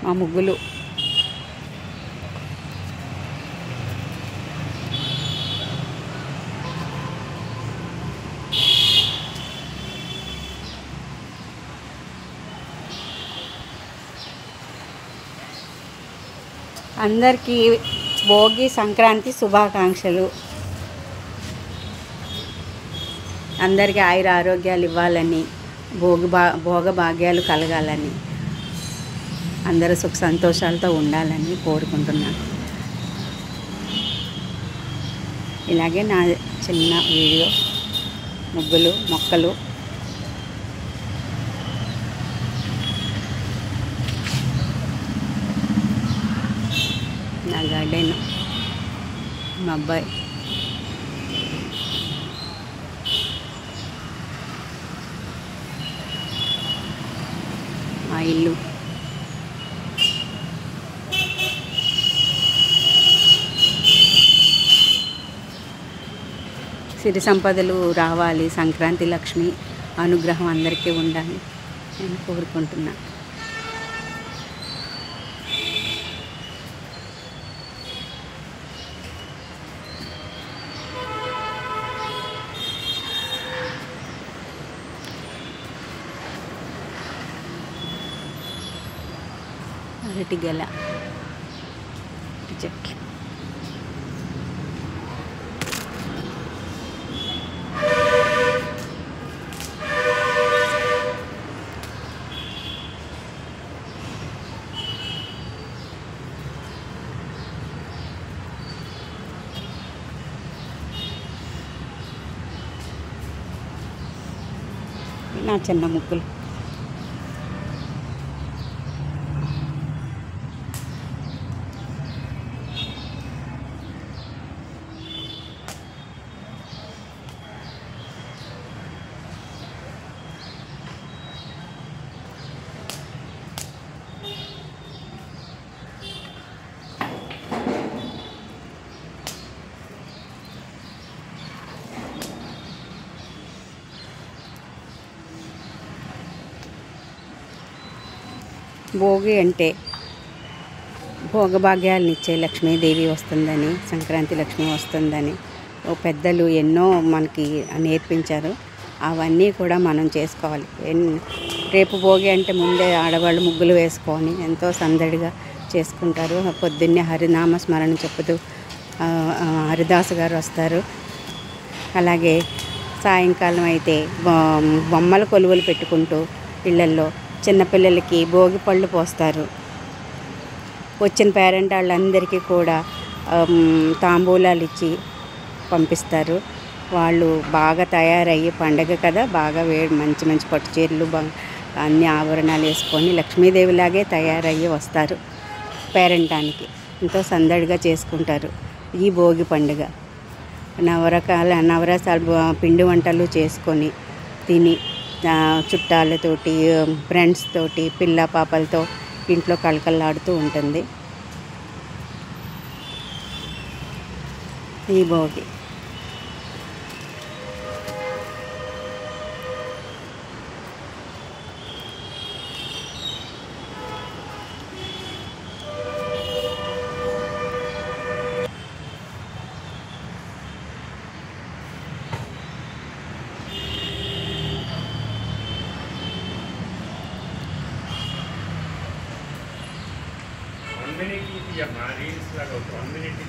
మా ముగ్గులు. అందరికీ భోగి సంక్రాంతి శుభాకాంక్షలు. అందరికీ ఆయుర ఆరోగ్యాలు ఇవ్వాలని, భోగ భాగ్యాలు కలగాలని, అందరూ సుఖ సంతోషాలతో ఉండాలని కోరుకుంటున్నాను. ఇలాగే నా చిన్న వీడియో ముగ్గులు మొక్కలు. నా గార్డెన్, మా అబ్బాయి, మా ఇల్లు. సిరి సంపదలు రావాలి, సంక్రాంతి లక్ష్మి అనుగ్రహం అందరికీ ఉండాలి నేను కోరుకుంటున్నాను. అరటి గెల, చెట్లు. నా చిన్న ముగ్గులు. భోగి అంటే భోగభాగ్యాలను ఇచ్చే లక్ష్మీదేవి వస్తుందని, సంక్రాంతి లక్ష్మి వస్తుందని పెద్దలు ఎన్నో మనకి నేర్పించారు. అవన్నీ కూడా మనం చేసుకోవాలి. రేపు భోగి అంటే ముందే ఆడవాళ్ళు ముగ్గులు వేసుకొని ఎంతో సందడిగా చేసుకుంటారు. పొద్దున్నే హరినామ స్మరణ చెప్పుతూ హరిదాసు గారు వస్తారు. అలాగే సాయంకాలం అయితే బొమ్మల కొలువులు పెట్టుకుంటూ ఇళ్లల్లో చిన్నపిల్లలకి భోగి పళ్ళు పోస్తారు. వచ్చిన పేరెంట్ వాళ్ళందరికీ కూడా తాంబూలాలు ఇచ్చి పంపిస్తారు. వాళ్ళు బాగా తయారయ్యి, పండగ కదా, బాగా మంచి మంచి పట్టు చీరలు, అన్ని ఆభరణాలు వేసుకొని లక్ష్మీదేవిలాగే తయారయ్యి వస్తారు. పేరెంటానికి ఎంతో సందడిగా చేసుకుంటారు ఈ భోగి పండుగ. నవరసాలు పిండి వంటలు చేసుకొని తిని చుట్టాలతోటి, ఫ్రెండ్స్ తోటి, పిల్ల పాపలతో ఇంట్లో కళకళలాడుతూ ఉంటుంది ఈ భోగి. One minute, या रील्स लगा 1 minute.